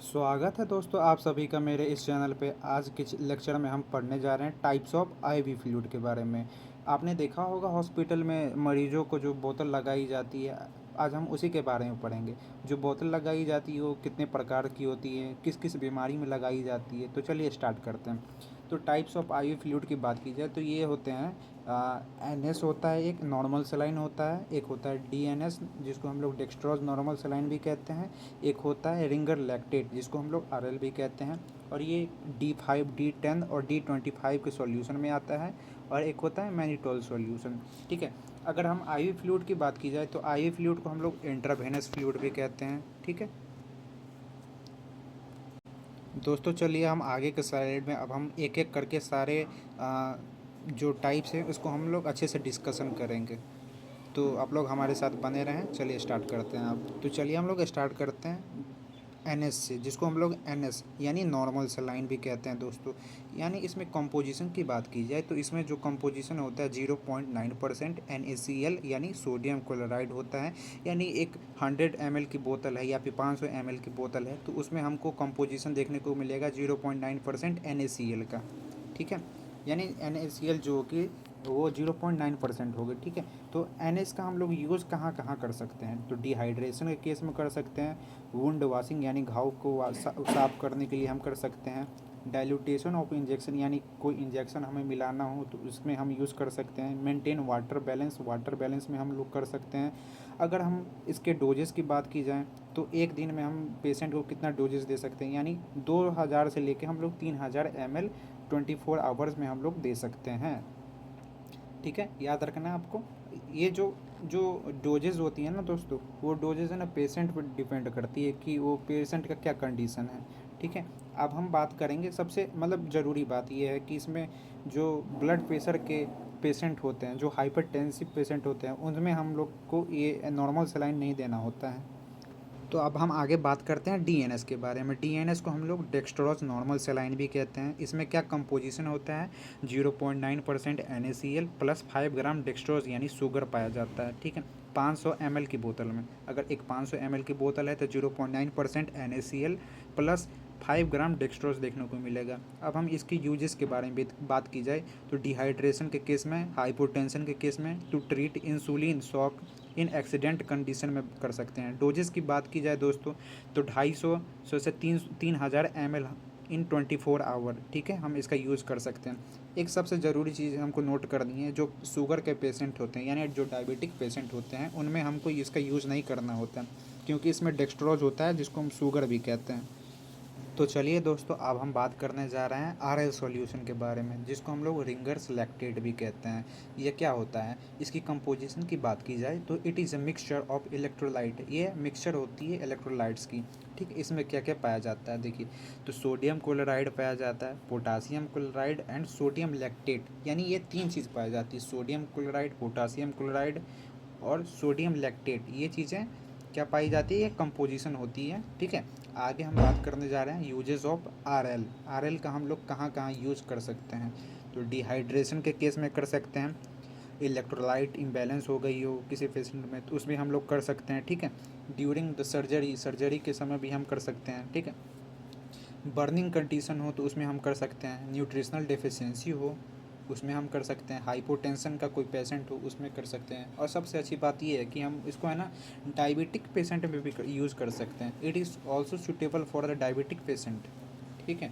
स्वागत है दोस्तों आप सभी का मेरे इस चैनल पे। आज के लेक्चर में हम पढ़ने जा रहे हैं टाइप्स ऑफ आईवी फ्लूइड के बारे में। आपने देखा होगा हॉस्पिटल में मरीजों को जो बोतल लगाई जाती है, आज हम उसी के बारे में पढ़ेंगे। जो बोतल लगाई जाती है वो कितने प्रकार की होती है, किस किस बीमारी में लगाई जाती है। तो चलिए स्टार्ट करते हैं। तो टाइप्स ऑफ आईवी फ्लूइड की बात की जाए तो ये होते हैं, एन होता है, एक नॉर्मल सलाइन होता है, एक होता है DNS जिसको हम लोग डेक्स्ट्रोज नॉर्मल सलाइन भी कहते हैं, एक होता है रिंगर लैक्टेट जिसको हम लोग RL भी कहते हैं, और ये D5 D10 और D25 के सॉल्यूशन में आता है, और एक होता है मैनिटोल सॉल्यूशन। ठीक है। अगर हम आईवी फ्लूइड की बात की जाए तो आईवी फ्लूइड को हम लोग इंट्रावेनस फ्लूइड भी कहते हैं। ठीक है दोस्तों, चलिए हम आगे के स्लाइड में अब हम एक एक करके सारे जो टाइप्स हैं उसको हम लोग अच्छे से डिस्कशन करेंगे। तो आप लोग हमारे साथ बने रहें। चलिए स्टार्ट करते हैं अब। तो चलिए हम लोग स्टार्ट करते हैं NS से, जिसको हम लोग NS यानी नॉर्मल सलाइन भी कहते हैं दोस्तों। यानी इसमें कंपोजिशन की बात की जाए तो इसमें जो कंपोजिशन होता है 0.9% NaCl यानी सोडियम क्लोराइड होता है। यानी एक 100 ml की बोतल है या फिर 500 ml की बोतल है तो उसमें हमको कंपोजिशन देखने को मिलेगा 0.9% NaCl का। ठीक है। यानी NaCl जो कि वो 0.9% हो गई। ठीक है। तो NH का हम लोग यूज़ कहाँ कहाँ कर सकते हैं, तो डिहाइड्रेशन के केस में कर सकते हैं, वुंड वॉशिंग यानी घाव को साफ करने के लिए हम कर सकते हैं, डाइल्यूटेशन ऑफ इंजेक्शन यानी कोई इंजेक्शन हमें मिलाना हो तो उसमें हम यूज़ कर सकते हैं, मेंटेन वाटर बैलेंस में हम लोग कर सकते हैं। अगर हम इसके डोजेस की बात की जाए तो एक दिन में हम पेशेंट को कितना डोजेस दे सकते हैं, यानी 2000 से लेके हम लोग 3000 ml 24 आवर्स में हम लोग दे सकते हैं। ठीक है, याद रखना है आपको। ये जो जो डोजेज़ होती हैं ना दोस्तों, वो डोजेज़ है ना पेशेंट पर डिपेंड करती है कि वो पेशेंट का क्या कंडीशन है। ठीक है। अब हम बात करेंगे, सबसे मतलब ज़रूरी बात ये है कि इसमें जो ब्लड प्रेशर के पेशेंट होते हैं, जो हाइपरटेंसिव पेशेंट होते हैं, उनमें हम लोग को ये नॉर्मल सलाइन नहीं देना होता है। तो अब हम आगे बात करते हैं DNS के बारे में। DNS को हम लोग डेक्स्ट्रोज नॉर्मल सेलाइन भी कहते हैं। इसमें क्या कंपोजिशन होता है, 0.9% NaCl प्लस 5 ग्राम डेक्स्ट्रोज यानी शुगर पाया जाता है। ठीक है। 500 ml की बोतल में, अगर एक 500 ml की बोतल है तो 0.9% NaCl प्लस 5 ग्राम डेक्स्ट्रोज देखने को मिलेगा। अब हम इसकी यूजेस के बारे में बात की जाए तो डिहाइड्रेशन के केस में, हाइपोटेंशन के केस में, to treat insulin shock in accident condition में कर सकते हैं। डोजेस की बात की जाए दोस्तों तो 250 से 3000 ml इन 24 आवर। ठीक है, हम इसका यूज़ कर सकते हैं। एक सबसे ज़रूरी चीज़ हमको नोट करनी है, जो शुगर के पेशेंट होते हैं यानी जो डायबिटिक पेशेंट होते हैं उनमें हमको इसका यूज़ नहीं करना होता, क्योंकि इसमें डेक्स्ट्रोज होता है जिसको हम शुगर भी कहते हैं। तो चलिए दोस्तों, अब हम बात करने जा रहे हैं RL सॉल्यूशन के बारे में, जिसको हम लोग रिंगर्स लैक्टेट भी कहते हैं। ये क्या होता है, इसकी कंपोजिशन की बात की जाए तो it is a mixture of electrolyte. ये मिक्सचर होती है इलेक्ट्रोलाइट्स की। ठीक है। इसमें क्या क्या पाया जाता है देखिए, तो सोडियम क्लोराइड पाया जाता है, potassium chloride and sodium lactate, यानी ये तीन चीज़ पाई जाती है, सोडियम क्लोराइड, पोटासियम क्लोराइड और सोडियम लैक्टेट। ये चीज़ें क्या पाई जाती है, ये कंपोजिशन होती है। ठीक है। आगे हम बात करने जा रहे हैं यूजेस ऑफ RL का हम लोग कहाँ कहाँ यूज़ कर सकते हैं। तो डिहाइड्रेशन के केस में कर सकते हैं, इलेक्ट्रोलाइट इम्बैलेंस हो गई हो किसी पेशेंट में तो उसमें हम लोग कर सकते हैं। ठीक है। ड्यूरिंग द सर्जरी के समय भी हम कर सकते हैं। ठीक है। बर्निंग कंडीशन हो तो उसमें हम कर सकते हैं, न्यूट्रिशनल डेफिशिएंसी हो उसमें हम कर सकते हैं, हाइपोटेंशन का कोई पेशेंट हो उसमें कर सकते हैं, और सबसे अच्छी बात ये है कि हम इसको है ना डायबिटिक पेशेंट में भी यूज़ कर सकते हैं। It is also suitable for the diabetic patient. ठीक है।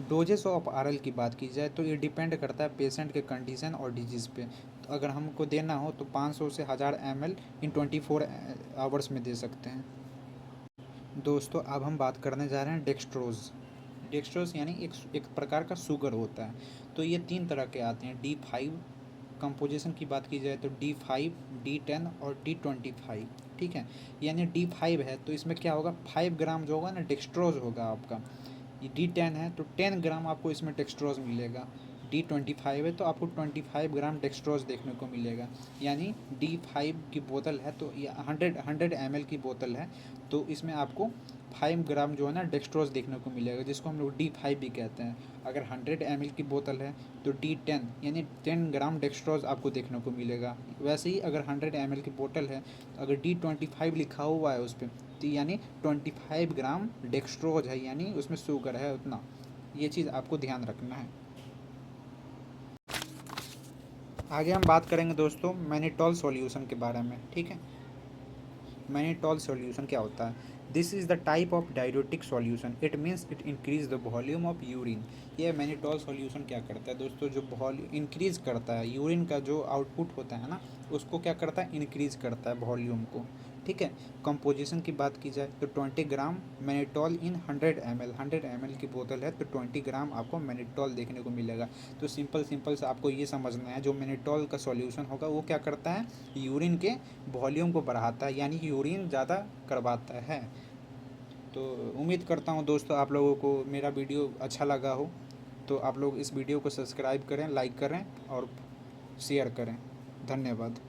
डोजेस ऑफ RL की बात की जाए तो ये डिपेंड करता है पेशेंट के कंडीशन और डिजीज़ पे। तो अगर हमको देना हो तो 500 से 1000 ml इन 24 आवर्स में दे सकते हैं। दोस्तों, अब हम बात करने जा रहे हैं डेक्स्ट्रोज यानी एक प्रकार का शुगर होता है। तो ये तीन तरह के आते हैं, D5 कंपोजिशन की बात की जाए तो D5 D10 और D25। ठीक है। यानी D5 है तो इसमें क्या होगा, 5 ग्राम जो होगा ना डेक्स्ट्रोज होगा आपका। ये D10 है तो 10 ग्राम आपको इसमें डेक्स्ट्रोज मिलेगा। D25 है तो आपको 25 ग्राम डेक्सट्रोज देखने को मिलेगा। यानी D5 की बोतल है तो या 100 ml की बोतल है तो इसमें आपको 5 ग्राम जो है ना डेक्सट्रोज देखने को मिलेगा, जिसको हम लोग D5 भी कहते हैं। अगर 100 ml की बोतल है तो D10 यानी 10 ग्राम डेक्सट्रोज आपको देखने को मिलेगा। वैसे ही अगर 100 ml की बोतल है तो अगर D25 लिखा हुआ है उस पर तो यानी 25 ग्राम डेक्सट्रोज है, यानी उसमें शुगर है उतना। ये चीज़ आपको ध्यान रखना है। आगे हम बात करेंगे दोस्तों मैनिटॉल सॉल्यूशन के बारे में, ठीक है। मैनिटॉल सॉल्यूशन क्या होता है? This is the type of diuretic solution, it means it increase the volume of urine. ये मैनिटॉल सॉल्यूशन क्या करता है दोस्तों? जो वॉल्यूम इंक्रीज़ करता है, यूरिन का जो आउटपुट होता है ना उसको क्या करता है? इंक्रीज़ करता है वॉल्यूम को, ठीक है। कंपोजिशन की बात की जाए तो 20 ग्राम मैनिटॉल इन 100 ml की बोतल है तो 20 ग्राम आपको मैनिटॉल देखने को मिलेगा। तो सिंपल से आपको ये समझना है, जो मैनिटॉल का सॉल्यूशन होगा वो क्या करता है? यूरिन के वॉल्यूम को बढ़ाता है, यानी यूरिन ज़्यादा करवाता है। तो उम्मीद करता हूँ दोस्तों आप लोगों को मेरा वीडियो अच्छा लगा हो। तो आप लोग इस वीडियो को सब्सक्राइब करें, लाइक करें और शेयर करें। धन्यवाद।